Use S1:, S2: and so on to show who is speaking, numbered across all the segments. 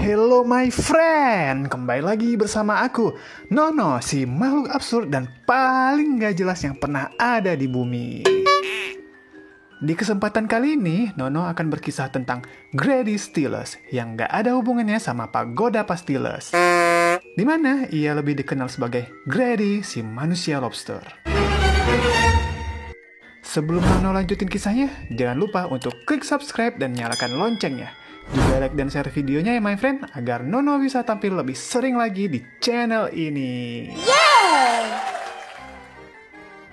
S1: Hello my friend, kembali lagi bersama aku, Nono, si makhluk absurd dan paling gak jelas yang pernah ada di bumi. Di kesempatan kali ini, Nono akan berkisah tentang Grady Stiles yang gak ada hubungannya sama Pagoda Pastiles, di mana ia lebih dikenal sebagai Grady, si manusia lobster. Sebelum Nono lanjutin kisahnya, jangan lupa untuk klik subscribe dan nyalakan loncengnya. Juga like dan share videonya ya my friend, agar Nono bisa tampil lebih sering lagi di channel ini. Yeay!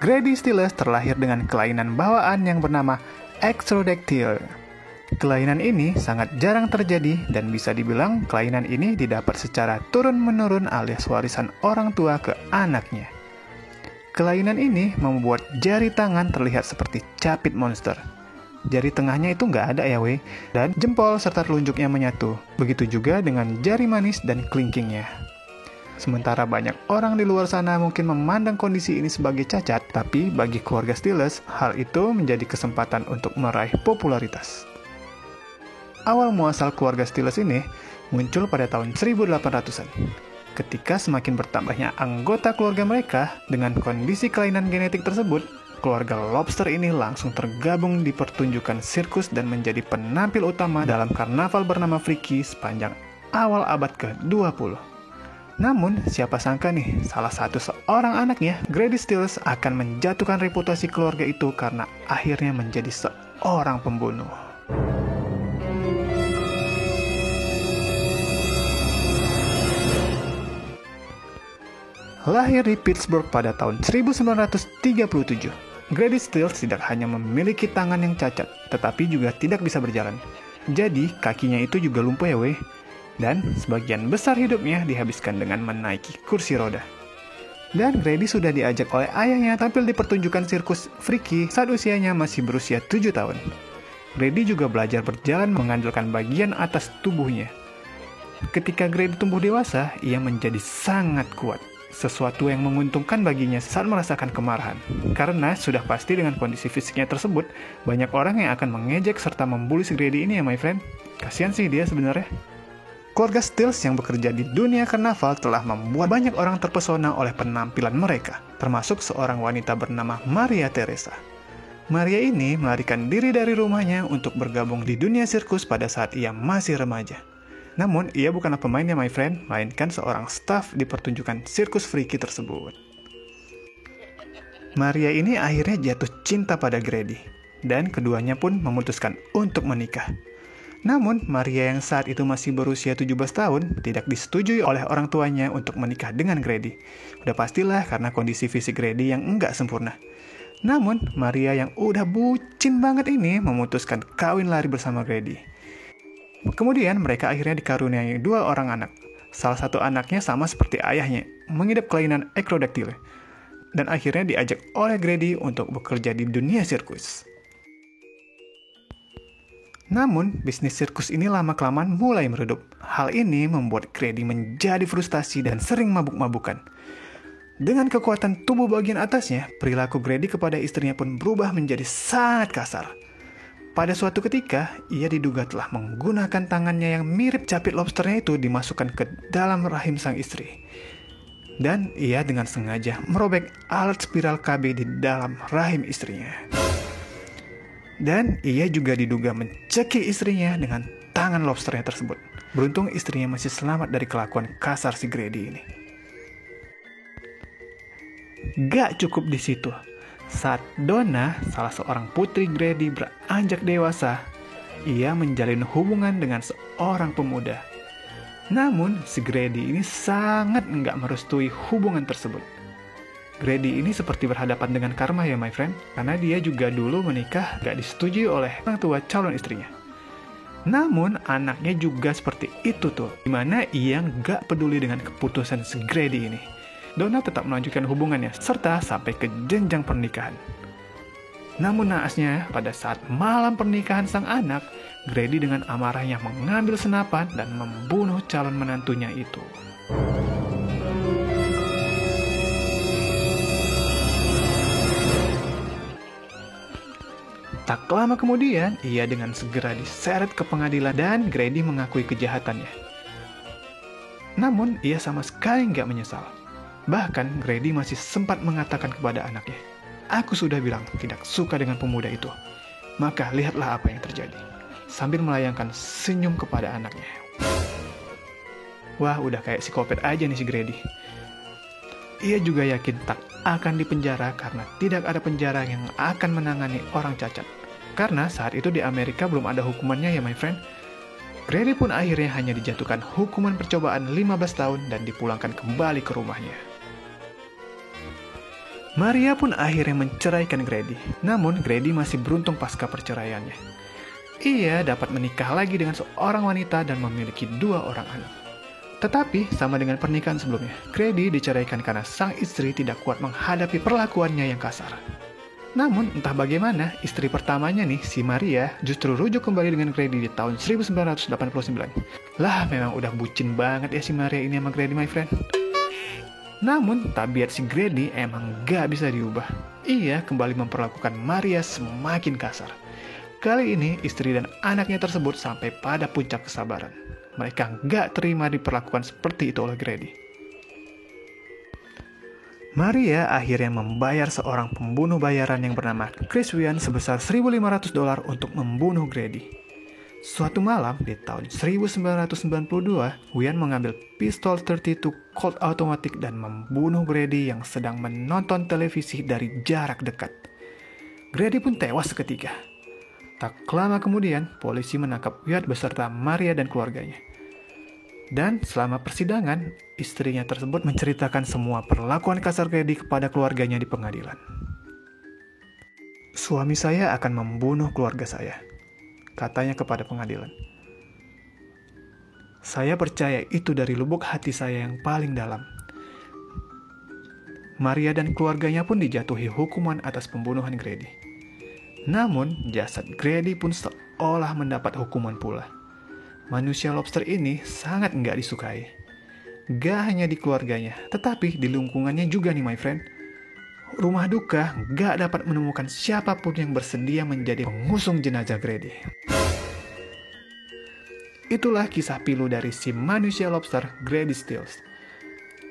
S1: Grady Stiles terlahir dengan kelainan bawaan yang bernama Ectrodactyl. Kelainan ini sangat jarang terjadi dan bisa dibilang kelainan ini didapat secara turun-menurun alias warisan orang tua ke anaknya. Kelainan ini membuat jari tangan terlihat seperti capit monster. Jari tengahnya itu nggak ada ya weh, dan jempol serta telunjuknya menyatu. Begitu juga dengan jari manis dan kelingkingnya. Sementara banyak orang di luar sana mungkin memandang kondisi ini sebagai cacat, tapi bagi keluarga Stiles, hal itu menjadi kesempatan untuk meraih popularitas. Awal muasal keluarga Stiles ini muncul pada tahun 1800-an. Ketika semakin bertambahnya anggota keluarga mereka dengan kondisi kelainan genetik tersebut, keluarga lobster ini langsung tergabung di pertunjukan sirkus dan menjadi penampil utama dalam karnaval bernama Freaky sepanjang awal abad ke-20. Namun, siapa sangka nih, salah satu seorang anaknya, Grady Stiles, akan menjatuhkan reputasi keluarga itu karena akhirnya menjadi seorang pembunuh. Lahir di Pittsburgh pada tahun 1937, Grady Stiles tidak hanya memiliki tangan yang cacat, tetapi juga tidak bisa berjalan. Jadi, kakinya itu juga lumpuh ya weh. Dan sebagian besar hidupnya dihabiskan dengan menaiki kursi roda. Dan Grady sudah diajak oleh ayahnya tampil di pertunjukan sirkus Freaky saat usianya masih berusia 7 tahun. Grady juga belajar berjalan mengandalkan bagian atas tubuhnya. Ketika Grady tumbuh dewasa, ia menjadi sangat kuat. Sesuatu yang menguntungkan baginya saat merasakan kemarahan. Karena sudah pasti dengan kondisi fisiknya tersebut, banyak orang yang akan mengejek serta membuli si Grady ini ya my friend. Kasian sih dia sebenarnya. Keluarga Stiles yang bekerja di dunia karnaval telah membuat banyak orang terpesona oleh penampilan mereka, termasuk seorang wanita bernama Maria Teresa. Maria ini melarikan diri dari rumahnya untuk bergabung di dunia sirkus pada saat ia masih remaja. Namun, ia bukanlah pemain ya my friend, melainkan seorang staf di pertunjukan sirkus Freaky tersebut. Maria ini akhirnya jatuh cinta pada Grady, dan keduanya pun memutuskan untuk menikah. Namun, Maria yang saat itu masih berusia 17 tahun, tidak disetujui oleh orang tuanya untuk menikah dengan Grady. Udah pastilah karena kondisi fisik Grady yang enggak sempurna. Namun, Maria yang udah bucin banget ini memutuskan kawin lari bersama Grady. Kemudian mereka akhirnya dikaruniai 2 orang anak. Salah satu anaknya sama seperti ayahnya, mengidap kelainan Ectrodactyl. Dan akhirnya diajak oleh Grady untuk bekerja di dunia sirkus. Namun, bisnis sirkus ini lama-kelamaan mulai meredup. Hal ini membuat Grady menjadi frustasi dan sering mabuk-mabukan. Dengan kekuatan tubuh bagian atasnya, perilaku Grady kepada istrinya pun berubah menjadi sangat kasar. Pada suatu ketika, ia diduga telah menggunakan tangannya yang mirip capit lobsternya itu dimasukkan ke dalam rahim sang istri. Dan ia dengan sengaja merobek alat spiral KB di dalam rahim istrinya. Dan ia juga diduga mencekik istrinya dengan tangan lobsternya tersebut. Beruntung istrinya masih selamat dari kelakuan kasar si Grady ini. Gak cukup di situ. Saat Donna, salah seorang putri Grady beranjak dewasa, ia menjalin hubungan dengan seorang pemuda. Namun, si Grady ini sangat enggak merestui hubungan tersebut. Grady ini seperti berhadapan dengan karma ya my friend, karena dia juga dulu menikah gak disetujui oleh orang tua calon istrinya. Namun, anaknya juga seperti itu tuh, dimana ia gak peduli dengan keputusan si Grady ini. Donna tetap melanjutkan hubungannya, serta sampai ke jenjang pernikahan. Namun naasnya, pada saat malam pernikahan sang anak, Grady dengan amarahnya mengambil senapan dan membunuh calon menantunya itu. Tak lama kemudian, ia dengan segera diseret ke pengadilan dan Grady mengakui kejahatannya. Namun, ia sama sekali nggak menyesal. Bahkan, Grady masih sempat mengatakan kepada anaknya, "Aku sudah bilang tidak suka dengan pemuda itu. Maka lihatlah apa yang terjadi." Sambil melayangkan senyum kepada anaknya. Wah, udah kayak psikopat aja nih si Grady. Ia juga yakin tak akan dipenjara karena tidak ada penjara yang akan menangani orang cacat. Karena saat itu di Amerika belum ada hukumannya ya my friend. Grady pun akhirnya hanya dijatuhkan hukuman percobaan 15 tahun dan dipulangkan kembali ke rumahnya. Maria pun akhirnya menceraikan Grady. Namun Grady masih beruntung pasca perceraiannya. Ia dapat menikah lagi dengan seorang wanita dan memiliki 2 orang anak. Tetapi sama dengan pernikahan sebelumnya, Grady diceraikan karena sang istri tidak kuat menghadapi perlakuannya yang kasar. Namun, entah bagaimana, istri pertamanya nih, si Maria, justru rujuk kembali dengan Grady di tahun 1989. Lah, memang udah bucin banget ya si Maria ini sama Grady, my friend. Namun, tabiat si Grady emang gak bisa diubah. Ia kembali memperlakukan Maria semakin kasar. Kali ini, istri dan anaknya tersebut sampai pada puncak kesabaran. Mereka gak terima diperlakukan seperti itu oleh Grady. Maria akhirnya membayar seorang pembunuh bayaran yang bernama Chris Wian sebesar $1.500 untuk membunuh Grady. Suatu malam di tahun 1992, Wian mengambil pistol 32 Colt automatik dan membunuh Grady yang sedang menonton televisi dari jarak dekat. Grady pun tewas seketika. Tak lama kemudian, polisi menangkap Wian beserta Maria dan keluarganya. Dan selama persidangan, istrinya tersebut menceritakan semua perlakuan kasar Grady kepada keluarganya di pengadilan. "Suami saya akan membunuh keluarga saya," katanya kepada pengadilan. "Saya percaya itu dari lubuk hati saya yang paling dalam." Maria dan keluarganya pun dijatuhi hukuman atas pembunuhan Grady. Namun, jasad Grady pun seolah mendapat hukuman pula. Manusia lobster ini sangat nggak disukai. Gak hanya di keluarganya, tetapi di lingkungannya juga nih my friend. Rumah duka gak dapat menemukan siapapun yang bersedia menjadi pengusung jenazah Grady. Itulah kisah pilu dari si manusia lobster Grady Stills.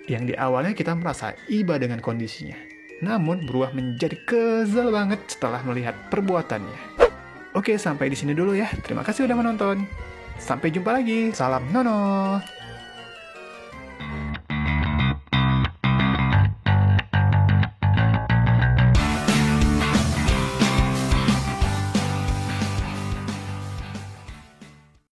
S1: Yang di awalnya kita merasa iba dengan kondisinya. Namun berubah menjadi kesel banget setelah melihat perbuatannya. Oke, sampai di sini dulu ya. Terima kasih udah menonton. Sampai jumpa lagi. Salam Nono.